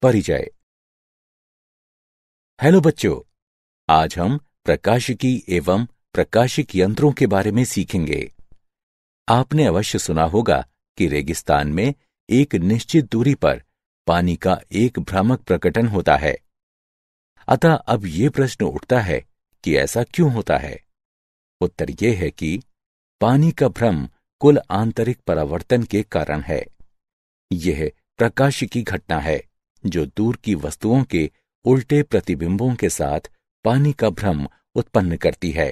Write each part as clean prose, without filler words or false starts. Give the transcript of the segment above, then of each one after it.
परिचय। हेलो बच्चों, आज हम प्रकाशिकी एवं प्रकाशिक यंत्रों के बारे में सीखेंगे। आपने अवश्य सुना होगा कि रेगिस्तान में एक निश्चित दूरी पर पानी का एक भ्रामक प्रकटन होता है। अतः अब ये प्रश्न उठता है कि ऐसा क्यों होता है। उत्तर यह है कि पानी का भ्रम कुल आंतरिक परावर्तन के कारण है। यह प्रकाशिकी घटना है जो दूर की वस्तुओं के उल्टे प्रतिबिंबों के साथ पानी का भ्रम उत्पन्न करती है।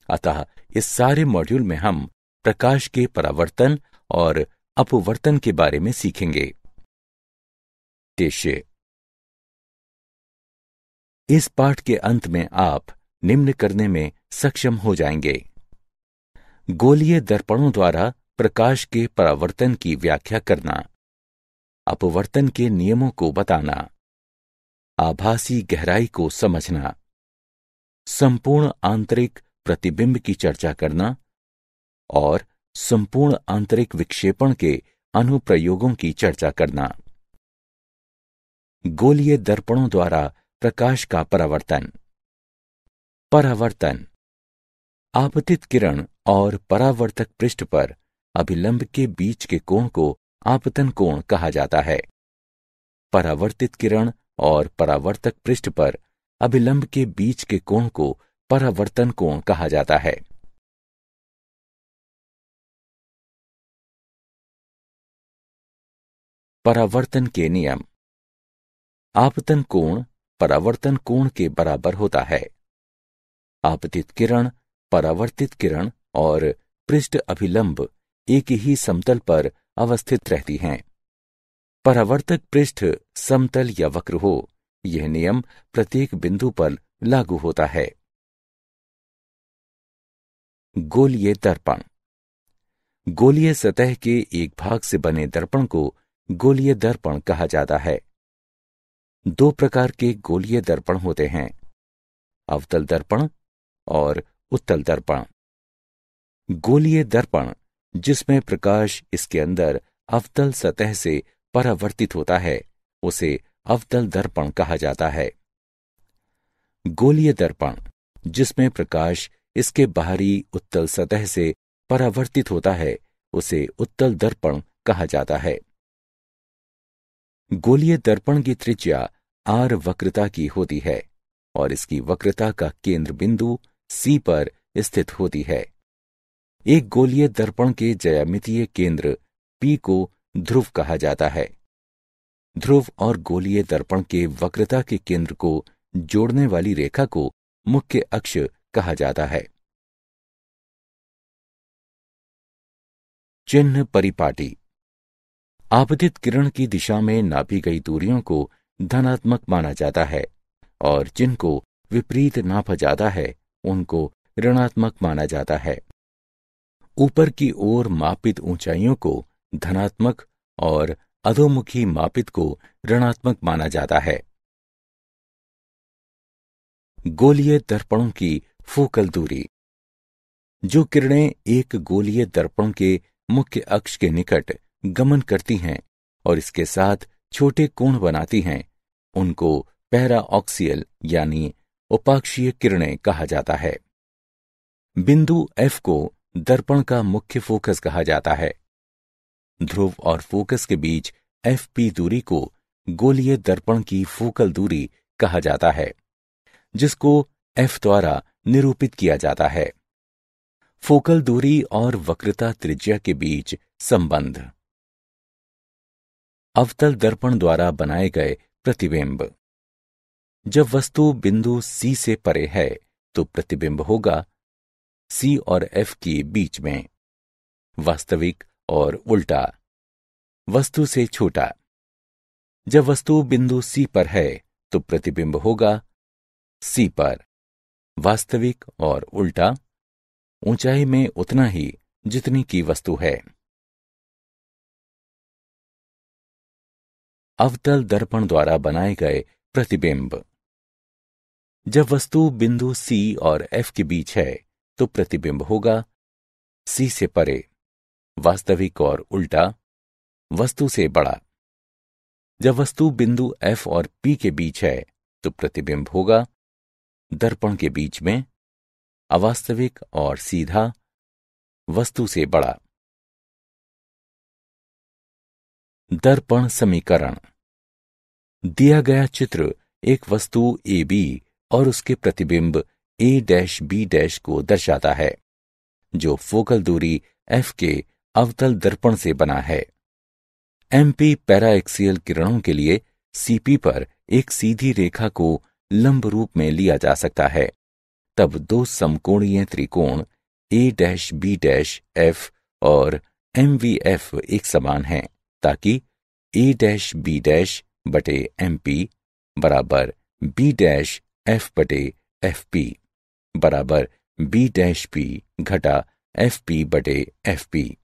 अतः इस सारे मॉड्यूल में हम प्रकाश के परावर्तन और अपवर्तन के बारे में सीखेंगे। उद्देश्य। इस पाठ के अंत में आप निम्न करने में सक्षम हो जाएंगे: गोलीय दर्पणों द्वारा प्रकाश के परावर्तन की व्याख्या करना, अपवर्तन के नियमों को बताना, आभासी गहराई को समझना, संपूर्ण आंतरिक प्रतिबिंब की चर्चा करना और संपूर्ण आंतरिक विक्षेपण के अनुप्रयोगों की चर्चा करना। गोलीय दर्पणों द्वारा प्रकाश का परावर्तन। परावर्तन आपतित किरण और परावर्तक पृष्ठ पर अभिलंब के बीच के कोण को आपतन कोण कहा जाता है। परावर्तित किरण और परावर्तक पृष्ठ पर अभिलंब के बीच के कोण को परावर्तन कोण कहा जाता है। परावर्तन के नियम। आपतन कोण परावर्तन कोण के बराबर होता है। आपतित किरण, परावर्तित किरण और पृष्ठ अभिलंब एक ही समतल पर अवस्थित रहती हैं। परावर्तक पृष्ठ समतल या वक्र हो, यह नियम प्रत्येक बिंदु पर लागू होता है। गोलीय दर्पण। गोलीय सतह के एक भाग से बने दर्पण को गोलीय दर्पण कहा जाता है। दो प्रकार के गोलीय दर्पण होते हैं: अवतल दर्पण और उत्तल दर्पण। गोलीय दर्पण जिसमें प्रकाश इसके अंदर अवतल सतह से परावर्तित होता है, उसे अवतल दर्पण कहा जाता है। गोलीय दर्पण जिसमें प्रकाश इसके बाहरी उत्तल सतह से परावर्तित होता है, उसे उत्तल दर्पण कहा जाता है। गोलीय दर्पण की त्रिज्या R वक्रता की होती है और इसकी वक्रता का केंद्र बिंदु C पर स्थित होती है। एक गोलीय दर्पण के ज्यामितीय केंद्र P को ध्रुव कहा जाता है। ध्रुव और गोलीय दर्पण के वक्रता के केंद्र को जोड़ने वाली रेखा को मुख्य अक्ष कहा जाता है। चिन्ह परिपाटी। आपतित किरण की दिशा में नापी गई दूरियों को धनात्मक माना जाता है और जिनको विपरीत नापा जाता है उनको ऋणात्मक माना जाता है। ऊपर की ओर मापित ऊंचाइयों को धनात्मक और अधोमुखी मापित को ऋणात्मक माना जाता है। गोलीय दर्पणों की फोकल दूरी। जो किरणें एक गोलीय दर्पण के मुख्य अक्ष के निकट गमन करती हैं और इसके साथ छोटे कोण बनाती हैं, उनको पैराऑक्सियल यानी उपाक्षीय किरणें कहा जाता है। बिंदु F को दर्पण का मुख्य फोकस कहा जाता है। ध्रुव और फोकस के बीच FP दूरी को गोलीय दर्पण की फोकल दूरी कहा जाता है, जिसको F द्वारा निरूपित किया जाता है। फोकल दूरी और वक्रता त्रिज्या के बीच संबंध। अवतल दर्पण द्वारा बनाए गए प्रतिबिंब। जब वस्तु बिंदु C से परे है तो प्रतिबिंब होगा C और F के बीच में, वास्तविक और उल्टा, वस्तु से छोटा। जब वस्तु बिंदु C पर है तो प्रतिबिंब होगा C पर, वास्तविक और उल्टा, ऊंचाई में उतना ही जितनी की वस्तु है। अवतल दर्पण द्वारा बनाए गए प्रतिबिंब। जब वस्तु बिंदु C और F के बीच है तो प्रतिबिंब होगा C से परे, वास्तविक और उल्टा, वस्तु से बड़ा। जब वस्तु बिंदु F और P के बीच है तो प्रतिबिंब होगा दर्पण के बीच में, अवास्तविक और सीधा, वस्तु से बड़ा। दर्पण समीकरण। दिया गया चित्र एक वस्तु AB और उसके प्रतिबिंब A-B- को दर्शाता है, जो फोकल दूरी F के अवतल दर्पण से बना है। MP पैराएक्सियल किरणों के लिए CP पर एक सीधी रेखा को लंब रूप में लिया जा सकता है। तब दो समकोणीय त्रिकोण A-B' और MVF एक समान हैं, ताकि A-B' बटे MP बराबर B' बटे FP बराबर B' घटा FP बटे FP।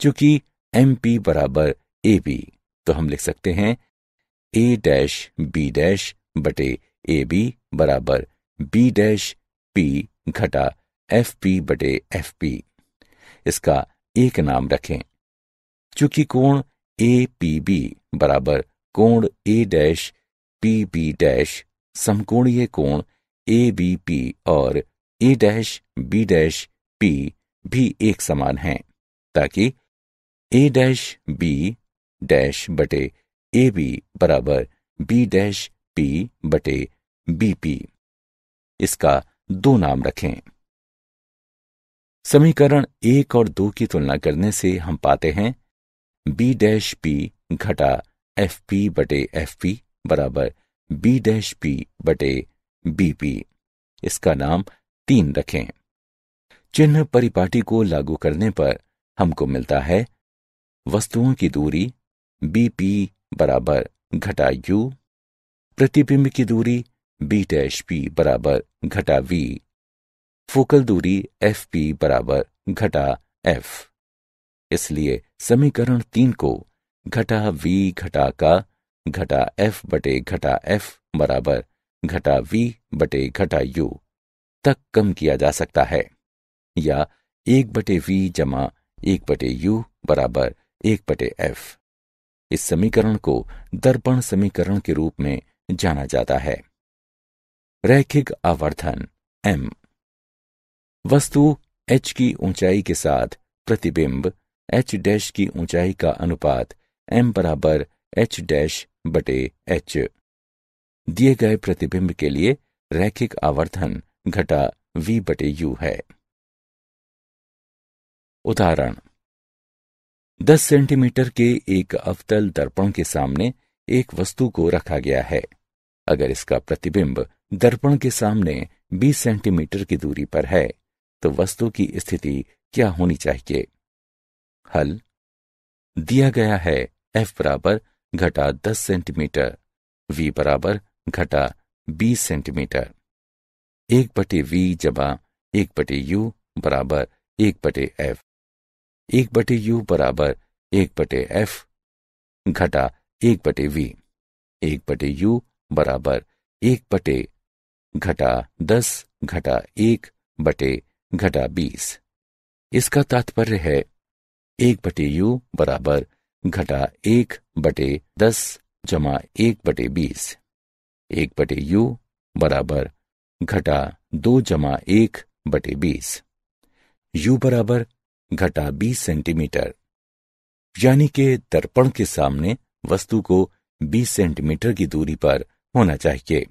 चूंकि MP बराबर AB, तो हम लिख सकते हैं A-B' बटे AB बराबर B' घटा FP बटे FP। इसका एक नाम रखें। चूंकि कोण APB बराबर कोण A-PB' समकोणीय कोण ABP और A-B' भी एक समान हैं, ताकि A-B' बटे AB बराबर B' बटे BP। इसका दो नाम रखें। समीकरण 1 और 2 की तुलना करने से हम पाते हैं B' घटा FP बटे FP बराबर B' बटे BP। इसका नाम 3 रखें। चिन्ह परिपाटी को लागू करने पर हमको मिलता है वस्तुओं की दूरी BP बराबर घटा U, प्रतिबिंब की दूरी B' बराबर घटा V, फोकल दूरी FP बराबर घटा F। इसलिए समीकरण 3 को घटा V घटा का घटा F बटे घटा F बराबर घटा V बटे घटा U तक कम किया जा सकता है, या 1 बटे V जमा 1 बटे U बराबर 1 बटे F। इस समीकरण को दर्पण समीकरण के रूप में जाना जाता है। रैखिक आवर्धन M। वस्तु h की ऊंचाई के साथ प्रतिबिंब h' की ऊंचाई का अनुपात m बराबर h' बटे h। दिए गए प्रतिबिंब के लिए रैखिक आवर्धन घटा V बटे U है। उदाहरण: 10 सेंटीमीटर के एक अवतल दर्पण के सामने एक वस्तु को रखा गया है। अगर इसका प्रतिबिंब दर्पण के सामने 20 सेंटीमीटर की दूरी पर है, तो वस्तु की स्थिति क्या होनी चाहिए? हल: दिया गया है F बराबर घटा 10 सेंटीमीटर, V बराबर घटा 20 सेंटीमीटर। 1 बटे V जमा 1 बटे U बराबर 1 बटे F। 1 बटे U बराबर 1 बटे F घटा 1 बटे V। 1 बटे U बराबर 1 बटे घटा 10 घटा 1 बटे घटा 20। इसका तात्पर्य है 1 बटे U बराबर घटा 1 बटे 10 जमा 1 बटे 20। 1 बटे U बराबर घटा 2 जमा 1 बटे 20। U बराबर घटा 20 सेंटीमीटर, यानी कि दर्पण के सामने वस्तु को 20 सेंटीमीटर की दूरी पर होना चाहिए।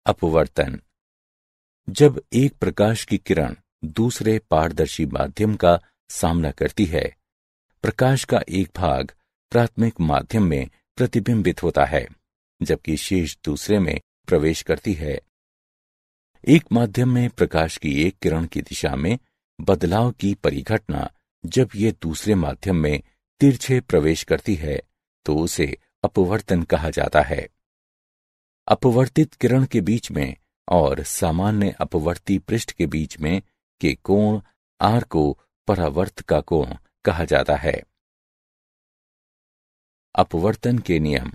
अपवर्तन। जब एक प्रकाश की किरण दूसरे पारदर्शी माध्यम का सामना करती है, प्रकाश का एक भाग प्राथमिक माध्यम में प्रतिबिंबित होता है, जबकि शेष दूसरे में प्रवेश करती है। एक माध्यम में प्रकाश की एक किरण की दिशा में बदलाव की परिघटना जब ये दूसरे माध्यम में तिरछे प्रवेश करती है, तो उसे अपवर्तन कहा जाता है। अपवर्तित किरण के बीच में और सामान्य अपवर्ती पृष्ठ के बीच में के कोण R को परावर्त का कोण कहा जाता है। अपवर्तन के नियम।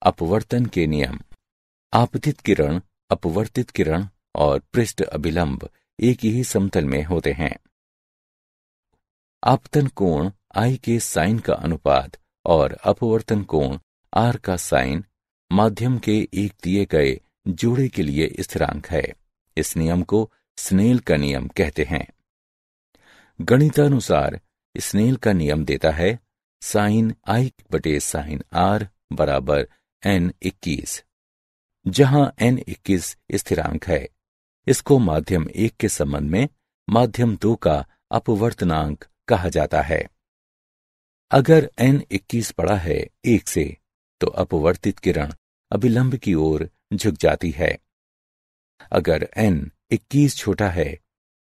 अपवर्तन के नियम। आपतित किरण, अपवर्तित किरण और पृष्ठ अभिलंब एक ही समतल में होते हैं। आपतन कोण I के साइन का अनुपात और अपवर्तन कोण R का साइन माध्यम के एक दिए गए जोड़े के लिए स्थिरांक है। इस नियम को स्नेल का नियम कहते हैं। गणितानुसार स्नेल का नियम देता है साइन I बटे साइन R बराबर n21, जहां n21 स्थिरांक है। इसको माध्यम 1 के संबंध में माध्यम 2 का अपवर्तनांक कहा जाता है। अगर n21 बड़ा है 1 से, तो अपवर्तित किरण अभिलंब की ओर झुक जाती है। अगर n21 छोटा है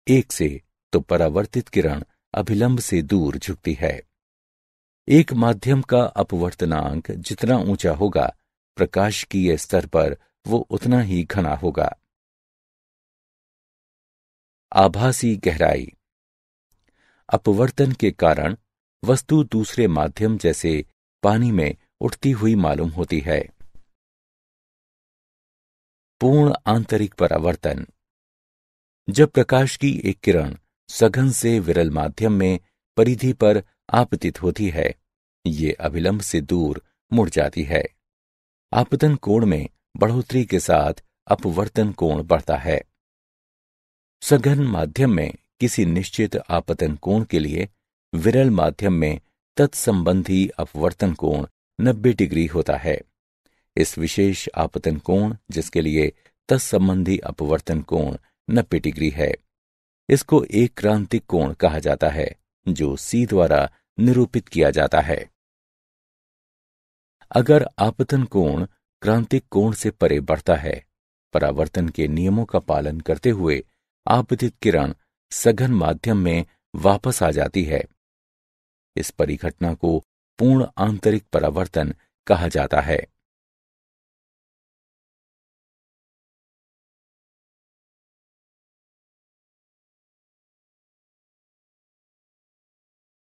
1 से, तो परावर्तित किरण अभिलंब से दूर झुकती है। एक माध्यम का अपवर्तनांक जितना ऊंचा होगा, प्रकाशिकीय स्तर पर वो उतना ही घना होगा। आभासी गहराई। अपवर्तन के कारण वस्तु दूसरे माध्यम जैसे पानी में उठती हुई मालूम होती है। पूर्ण आंतरिक परावर्तन। जब प्रकाश की एक किरण सघन से विरल माध्यम में परिधि पर आपतित होती है, ये अभिलंब से दूर मुड़ जाती है। आपतन कोण में बढ़ोतरी के साथ अपवर्तन कोण बढ़ता है। सघन माध्यम में किसी निश्चित आपतन कोण के लिए विरल माध्यम में तत्संबंधी अपवर्तन कोण 90 डिग्री होता है। इस विशेष आपतन कोण जिसके लिए तत्संबंधी अपवर्तन कोण 90 डिग्री है, इसको एक क्रांतिक कोण कहा जाता है, जो C द्वारा निरूपित किया जाता है। अगर आपतन कोण क्रांतिक कोण से परे बढ़ता है, परावर्तन के नियमों का पालन करते हुए आपतित किरण सघन माध्यम में वापस आ जाती है। इस परिघटना को पूर्ण आंतरिक परावर्तन कहा जाता है।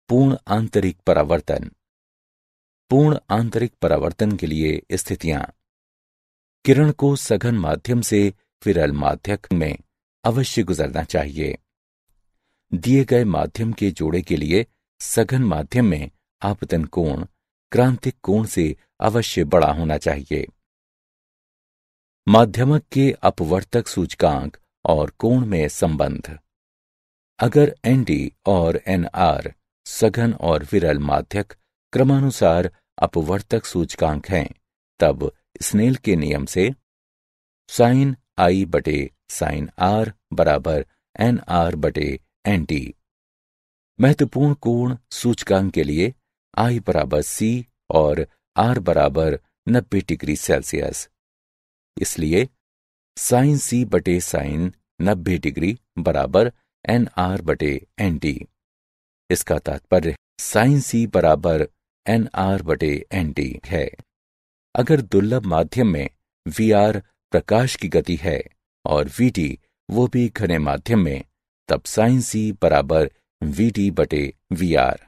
पूर्ण आंतरिक परावर्तन। पूर्ण आंतरिक परावर्तन के लिए स्थितियां। किरण को सघन माध्यम से विरल माध्यक में अवश्य गुजरना चाहिए। दिए गए माध्यम के जोड़े के लिए सघन माध्यम में आपतन कोण क्रांतिक कोण से अवश्य बड़ा होना चाहिए। माध्यमक के अपवर्तक सूचकांक और कोण में संबंध। अगर ND और NR सघन और विरल माध्यक क्रमानुसार अपवर्तक सूचकांक हैं, तब स्नेल के नियम से साइन I बटे साइन R बराबर NR बटे ND। महत्वपूर्ण कोण सूचकांक के लिए I बराबर C और R बराबर 90 डिग्री सेल्सियस। इसलिए साइन C बटे साइन 90 डिग्री बराबर NR बटे ND। इसका तात्पर्य साइन C बराबर NR बटे ND है। अगर दुर्लभ माध्यम में VR प्रकाश की गति है और VT वो भी घने माध्यम में, तब साइन C बराबर VT बटे VR।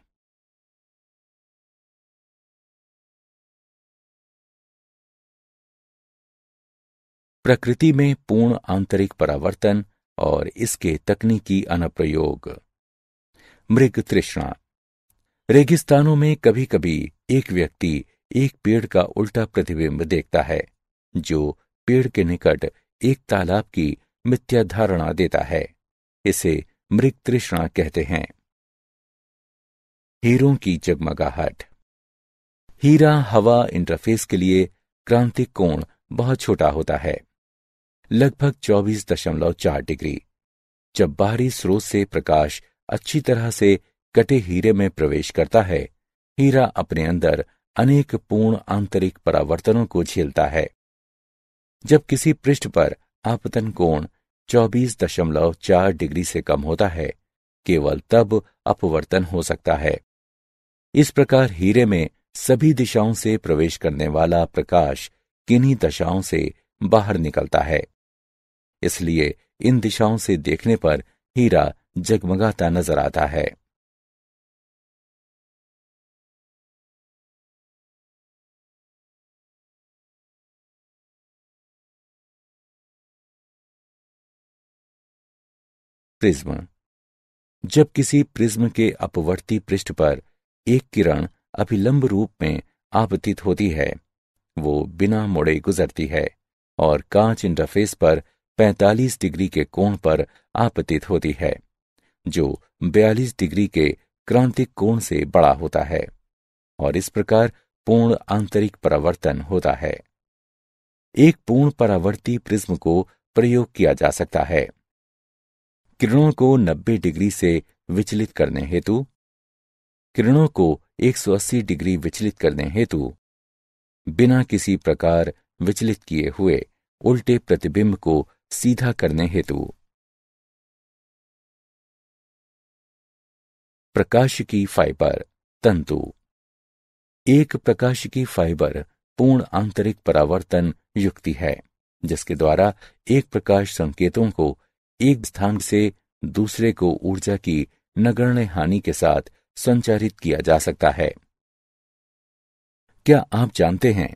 प्रकृति में पूर्ण आंतरिक परावर्तन और इसके तकनीकी अनुप्रयोग। मृग तृष्णा। रेगिस्तानों में कभी कभी एक व्यक्ति एक पेड़ का उल्टा प्रतिबिंब देखता है, जो पेड़ के निकट एक तालाब की मिथ्या धारणा देता है। इसे मृग तृष्णा कहते हैं। हीरों की जगमगाहट। हीरा हवा इंटरफेस के लिए क्रांतिक कोण बहुत छोटा होता है, लगभग 24.4 डिग्री। जब बाहरी स्रोत से प्रकाश अच्छी तरह से कटे हीरे में प्रवेश करता है, हीरा अपने अंदर अनेक पूर्ण आंतरिक परावर्तनों को झेलता है। जब किसी पृष्ठ पर आपतन कोण 24.4 डिग्री से कम होता है, केवल तब अपवर्तन हो सकता है। इस प्रकार हीरे में सभी दिशाओं से प्रवेश करने वाला प्रकाश किन्हीं दशाओं से बाहर निकलता है। इसलिए इन दिशाओं से देखने पर हीरा जगमगाता नजर आता है। प्रिज्म। जब किसी प्रिज्म के अपवर्ती पृष्ठ पर एक किरण अभिलंब रूप में आपतित होती है, वो बिना मुड़े गुजरती है और कांच इंटरफेस पर 45 डिग्री के कोण पर आपतित होती है, जो 42 डिग्री के क्रांतिक कोण से बड़ा होता है, और इस प्रकार पूर्ण आंतरिक परावर्तन होता है। एक पूर्ण परावर्ती प्रिज्म को प्रयोग किया जा सकता है किरणों को 90 डिग्री से विचलित करने हेतु, किरणों को 180 डिग्री विचलित करने हेतु, बिना किसी प्रकार विचलित किए हुए उल्टे प्रतिबिंब को सीधा करने हेतु। प्रकाशिकी फाइबर तंतु। एक प्रकाशिकी फाइबर पूर्ण आंतरिक परावर्तन युक्ति है, जिसके द्वारा एक प्रकाश संकेतों को एक स्थान से दूसरे को ऊर्जा की नगण्य हानि के साथ संचारित किया जा सकता है। क्या आप जानते हैं,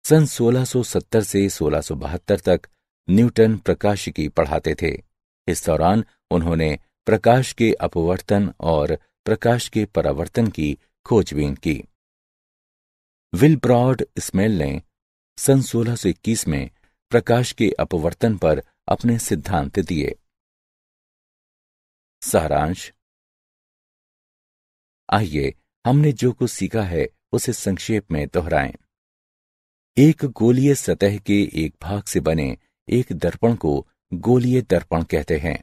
सन 1670 से 1672 तक न्यूटन प्रकाशिकी पढ़ाते थे। इस दौरान उन्होंने प्रकाश के अपवर्तन और प्रकाश के परावर्तन की खोजबीन की। विलब्रॉड स्मेल ने सन 1621 में प्रकाश के अपवर्तन पर अपने सिद्धांत दिए। सारांश। आइए हमने जो कुछ सीखा है उसे संक्षेप में दोहराएं। एक गोलीय सतह के एक भाग से बने एक दर्पण को गोलीय दर्पण कहते हैं।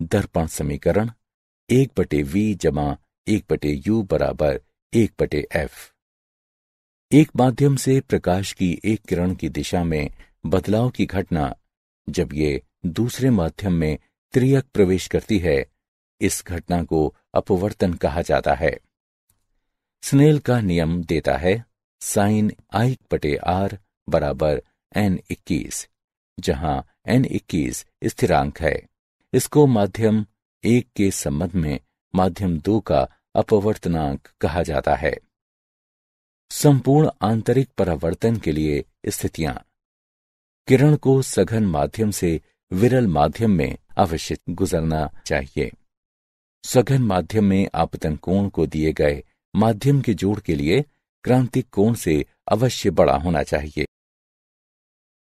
दर्पण समीकरण 1/v जमा 1/u बराबर 1/f। एक माध्यम से प्रकाश की एक किरण की दिशा में बदलाव की घटना जब ये दूसरे माध्यम में त्रियक प्रवेश करती है, इस घटना को अपवर्तन कहा जाता है। स्नेल का नियम देता है sin I/r बराबर n21, जहां n21 स्थिरांक है। इसको माध्यम 1 के संबंध में माध्यम 2 का अपवर्तनांक कहा जाता है। संपूर्ण आंतरिक परावर्तन के लिए स्थितियां। किरण को सघन माध्यम से विरल माध्यम में अवश्य गुजरना चाहिए। सघन माध्यम में आपतन कोण को दिए गए माध्यम के जोड़ के लिए क्रांतिक कोण से अवश्य बड़ा होना चाहिए।